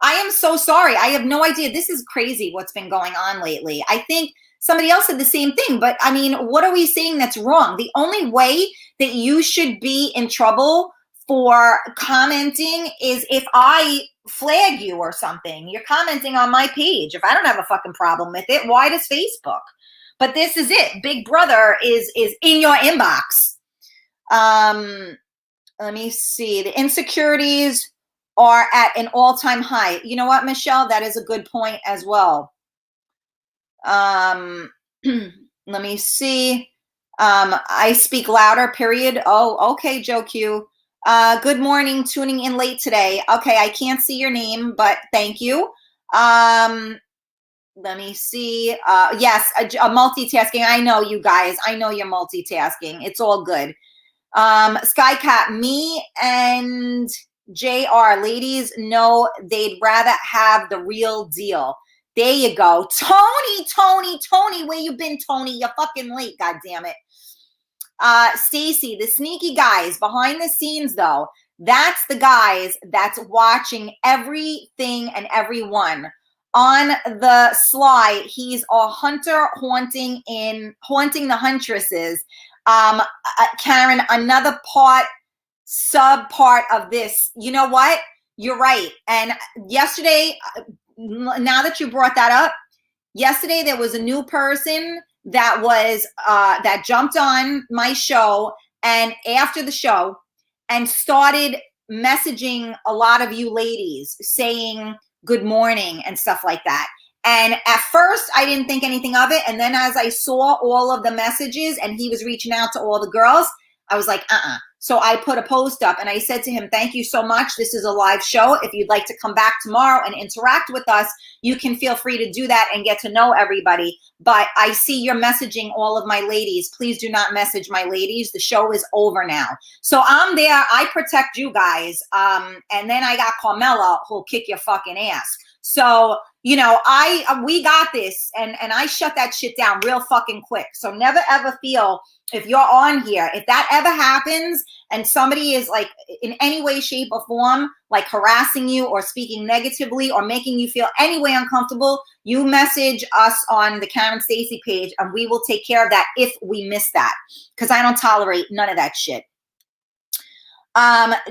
I am so sorry. I have no idea. This is crazy what's been going on lately. I think somebody else said the same thing, but I mean, what are we saying that's wrong? The only way that you should be in trouble for commenting is if I flag you or something. You're commenting on my page. If I don't have a fucking problem with it, why does Facebook? But this is it. Big Brother is in your inbox. Let me see. The insecurities are at an all-time high. You know what, Michelle? That is a good point as well. Let me see. I speak louder, period. Oh, okay, Joe Q. Good morning. Tuning in late today. Okay, I can't see your name, but thank you. Let me see. Yes, a multitasking. I know you guys. I know you're multitasking. It's all good. Skycat, me and JR, ladies know they'd rather have the real deal. There you go. Tony, where you been, Tony? You're fucking late, God damn it. Stacy, the sneaky guys behind the scenes, though, that's the guys that's watching everything and everyone. On the sly, he's a hunter haunting the huntresses. Karen, another sub part of this. You know what? You're right. And yesterday, now that you brought that up, yesterday there was a new person that was that jumped on my show and after the show and started messaging a lot of you ladies saying good morning and stuff like that. And at first I didn't think anything of it. And then as I saw all of the messages and he was reaching out to all the girls, I was like, So I put a post up and I said to him, thank you so much. This is a live show. If you'd like to come back tomorrow and interact with us, you can feel free to do that and get to know everybody. But I see you're messaging all of my ladies. Please do not message my ladies. The show is over now. So I'm there. I protect you guys. And then I got Carmela who'll kick your fucking ass. So, you know, we got this and I shut that shit down real fucking quick. So never ever feel if you're on here, if that ever happens and somebody is like in any way, shape or form, like harassing you or speaking negatively or making you feel any way uncomfortable, you message us on the Karen Stacy page and we will take care of that if we miss that. Because I don't tolerate none of that shit.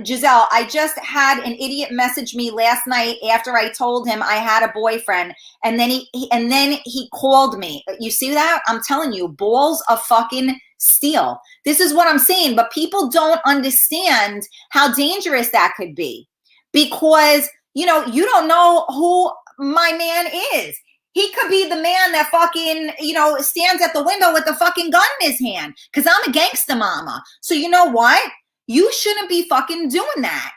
Giselle, I just had an idiot message me last night after I told him I had a boyfriend, and then he called me. You see that? I'm telling you, balls of fucking steel. This is what I'm saying, but people don't understand how dangerous that could be because, you know, you don't know who my man is. He could be the man that fucking, you know, stands at the window with the fucking gun in his hand because I'm a gangster mama. So you know what? You shouldn't be fucking doing that.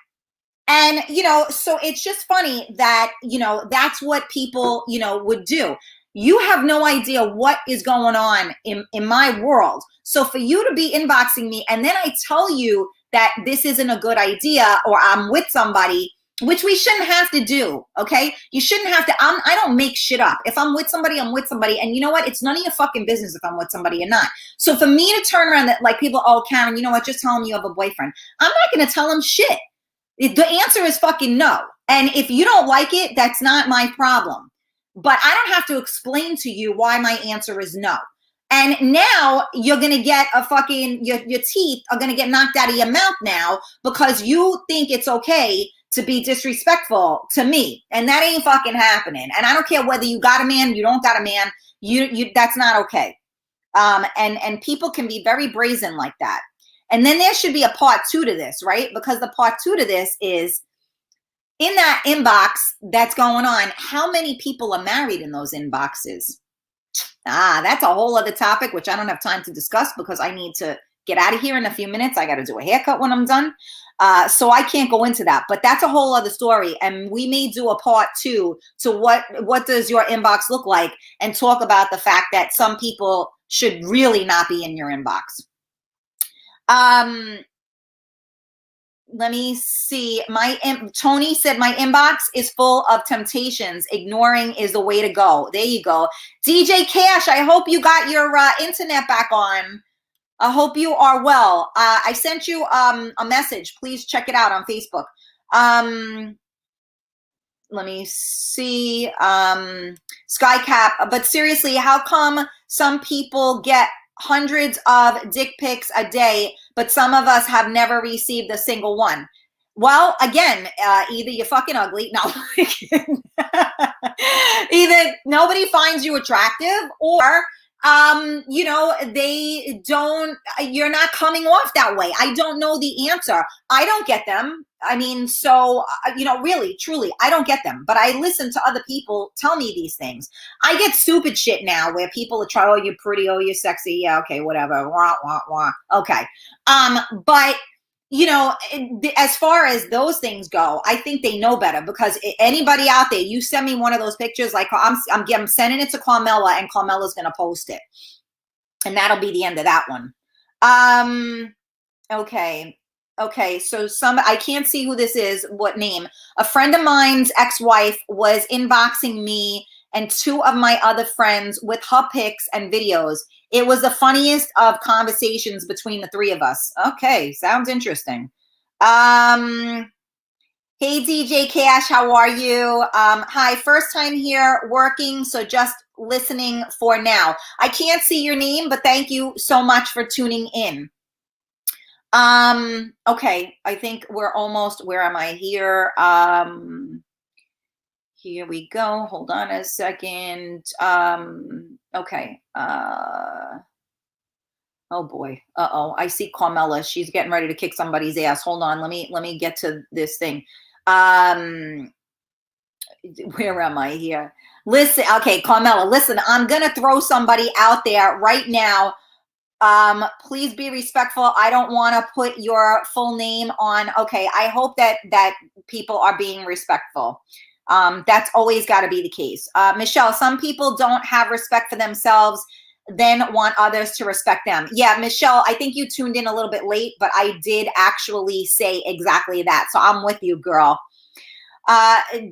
And, you know, so it's just funny that, you know, that's what people, you know, would do. You have no idea what is going on in my world. So for you to be inboxing me and then I tell you that this isn't a good idea or I'm with somebody which we shouldn't have to do. Okay, you shouldn't have to. I don't make shit up. If I'm with somebody, I'm with somebody, and you know what? It's none of your fucking business if I'm with somebody or not. So for me to turn around, that like people, oh Karen, you know what? Just tell them you have a boyfriend. I'm not going to tell them shit. The answer is fucking no. And if you don't like it, that's not my problem. But I don't have to explain to you why my answer is no. And now you're going to get a fucking, your teeth are going to get knocked out of your mouth now because you think it's okay to be disrespectful to me. And that ain't fucking happening. And I don't care whether you got a man, you don't got a man, you that's not okay. And people can be very brazen like that. And then there should be a part 2 to this, right? Because the part 2 to this is in that inbox that's going on, how many people are married in those inboxes? That's a whole other topic, which I don't have time to discuss because I need to get out of here in a few minutes. I got to do a haircut when I'm done. So I can't go into that, but that's a whole other story. And we may do a part 2 to what does your inbox look like and talk about the fact that some people should really not be in your inbox. Let me see. Tony said my inbox is full of temptations. Ignoring is the way to go. There you go. DJ Cash, I hope you got your internet back on. I hope you are well. I sent you a message. Please check it out on Facebook. Let me see. Skycap. But seriously, how come some people get hundreds of dick pics a day, but some of us have never received a single one? Well, again, either you're fucking ugly. No. Either nobody finds you attractive or they don't, you're not coming off that way. I don't know the answer. I don't get them. I mean, so, really, truly, I don't get them, but I listen to other people tell me these things. I get stupid shit now where people are trying, oh, you're pretty, oh, you're sexy. Yeah. Okay. Whatever. Wah, wah, wah. Okay. But as far as those things go, I think they know better because anybody out there, you send me one of those pictures, like I'm sending it to Carmela and Carmela's going to post it. And that'll be the end of that one. Okay. So I can't see who this is, what name. A friend of mine's ex-wife was inboxing me and 2 of my other friends with her pics and videos. It was the funniest of conversations between the 3 of us. Okay, sounds interesting. Hey, DJ Cash, how are you? Hi, first time here working, so just listening for now. I can't see your name, but thank you so much for tuning in. Okay, I think we're almost, where am I here? Here we go. Hold on a second. Okay. Oh boy. Uh-oh. I see Carmela. She's getting ready to kick somebody's ass. Hold on. Let me get to this thing. Where am I here? Listen. Okay, Carmela, listen, I'm going to throw somebody out there right now. Please be respectful. I don't want to put your full name on. Okay. I hope that people are being respectful. That's always got to be the case. Michelle, some people don't have respect for themselves, then want others to respect them. Yeah, Michelle, I think you tuned in a little bit late, but I did actually say exactly that. So I'm with you, girl.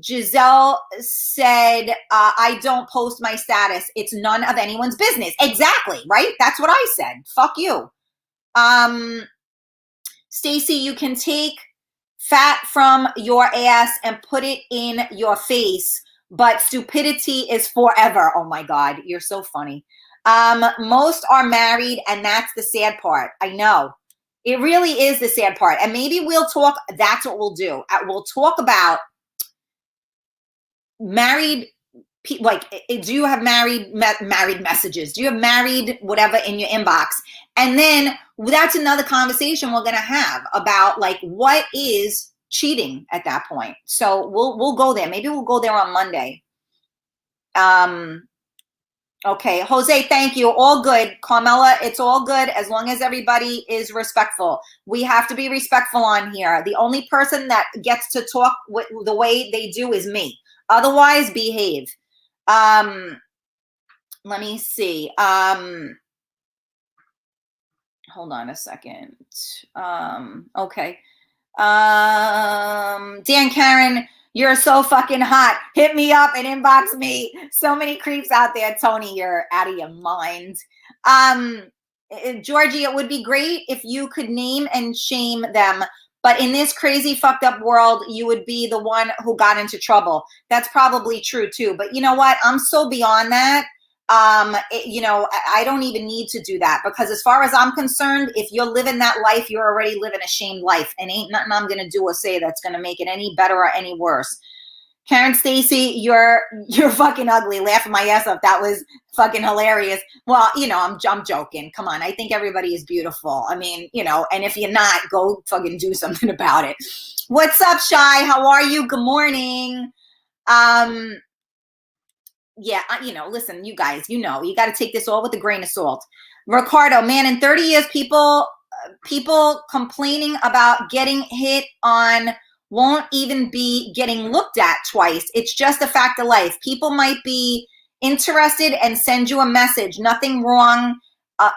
Giselle said, I don't post my status. It's none of anyone's business. Exactly, right? That's what I said. Fuck you. Stacy, you can take fat from your ass and put it in your face, but stupidity is forever. Oh my God, you're so funny. Most are married, and that's the sad part. I know. It really is the sad part. And maybe we'll talk, that's what we'll do. We'll talk about married people. Like, do you have married messages? Do you have married whatever in your inbox? And then that's another conversation we're going to have about, like, what is cheating at that point. So we'll go there. Maybe we'll go there on Monday. Okay, Jose, thank you. All good. Carmela, it's all good as long as everybody is respectful. We have to be respectful on here. The only person that gets to talk the way they do is me. Otherwise, behave. Let me see. Hold on a second. Okay. Dan Karen, you're so fucking hot. Hit me up and inbox me. So many creeps out there. Tony, you're out of your mind. Georgie, it would be great if you could name and shame them. But in this crazy fucked up world, you would be the one who got into trouble. That's probably true too. But you know what? I'm so beyond that. I don't even need to do that, because as far as I'm concerned, if you're living that life, you're already living a shamed life, and ain't nothing I'm going to do or say that's going to make it any better or any worse. Karen Stacy, you're fucking ugly. Laughing my ass off. That was fucking hilarious. Well, I'm joking. Come on. I think everybody is beautiful. I mean, and if you're not, go fucking do something about it. What's up, Shy? How are you? Good morning. Yeah, listen, you guys, you got to take this all with a grain of salt. Ricardo, man, in 30 years, people complaining about getting hit on won't even be getting looked at twice. It's just a fact of life. People might be interested and send you a message. Nothing wrong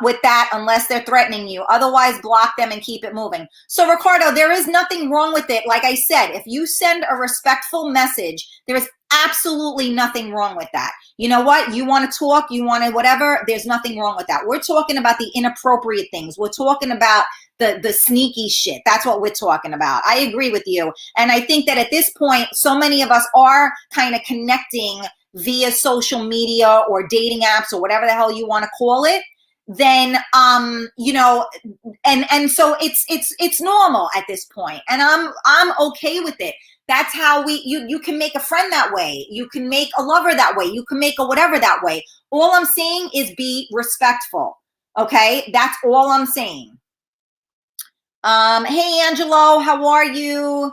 with that unless they're threatening you. Otherwise, block them and keep it moving. So, Ricardo, there is nothing wrong with it. Like I said, if you send a respectful message, there is absolutely nothing wrong with that. You know what? You want to talk, you want to whatever, there's nothing wrong with that. We're talking about the inappropriate things. We're talking about the sneaky shit. That's what we're talking about. I agree with you. And I think that at this point, so many of us are kind of connecting via social media or dating apps or whatever the hell you want to call it. Then and so it's normal at this point, and I'm okay with it. That's how you can make a friend that way. You can make a lover that way. You can make a whatever that way. All I'm saying is be respectful. Okay? That's all I'm saying. Hey, Angelo, how are you?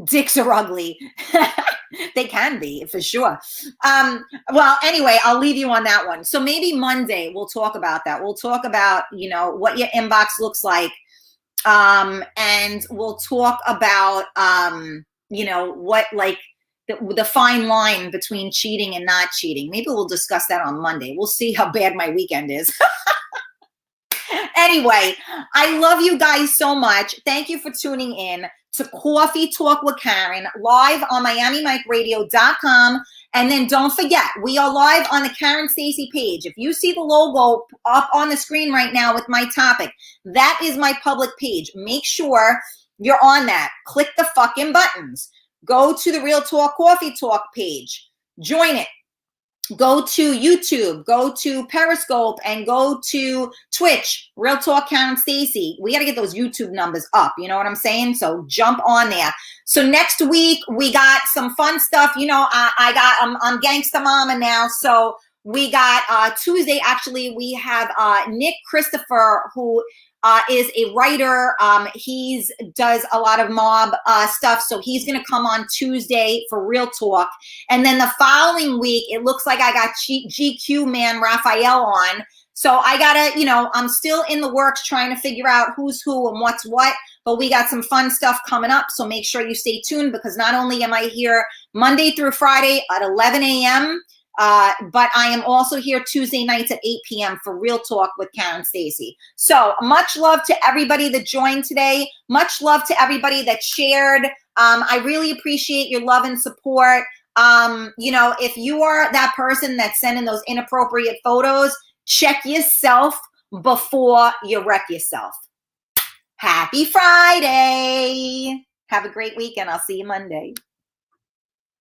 Dicks are ugly. They can be, for sure. Well, anyway, I'll leave you on that one. So maybe Monday we'll talk about that. We'll talk about, what your inbox looks like. And we'll talk about, what, like, the fine line between cheating and not cheating. Maybe we'll discuss that on Monday. We'll see how bad my weekend is. Anyway, I love you guys so much. Thank you for tuning in to Coffee Talk with Karen, live on MiamiMikeRadio.com. And then don't forget, we are live on the Karen Stacy page. If you see the logo up on the screen right now with my topic, that is my public page. Make sure you're on that. Click the fucking buttons. Go to the Real Talk Coffee Talk page. Join it. Go to YouTube, go to Periscope, and go to Twitch, Real Talk Karen Stacy. We got to get those YouTube numbers up. You know what I'm saying? So jump on there. So next week, we got some fun stuff. I'm Gangsta Mama now. So we got Tuesday, actually, we have Nick Christopher, who is a writer. He does a lot of mob stuff. So he's going to come on Tuesday for Real Talk. And then the following week, it looks like I got GQ man Raphael on. So I got to, I'm still in the works trying to figure out who's who and what's what. But we got some fun stuff coming up. So make sure you stay tuned, because not only am I here Monday through Friday at 11 a.m., but I am also here Tuesday nights at 8 p.m. for Real Talk with Karen Stacy. So much love to everybody that joined today. Much love to everybody that shared. I really appreciate your love and support. If you are that person that's sending those inappropriate photos, check yourself before you wreck yourself. Happy Friday. Have a great weekend. I'll see you Monday.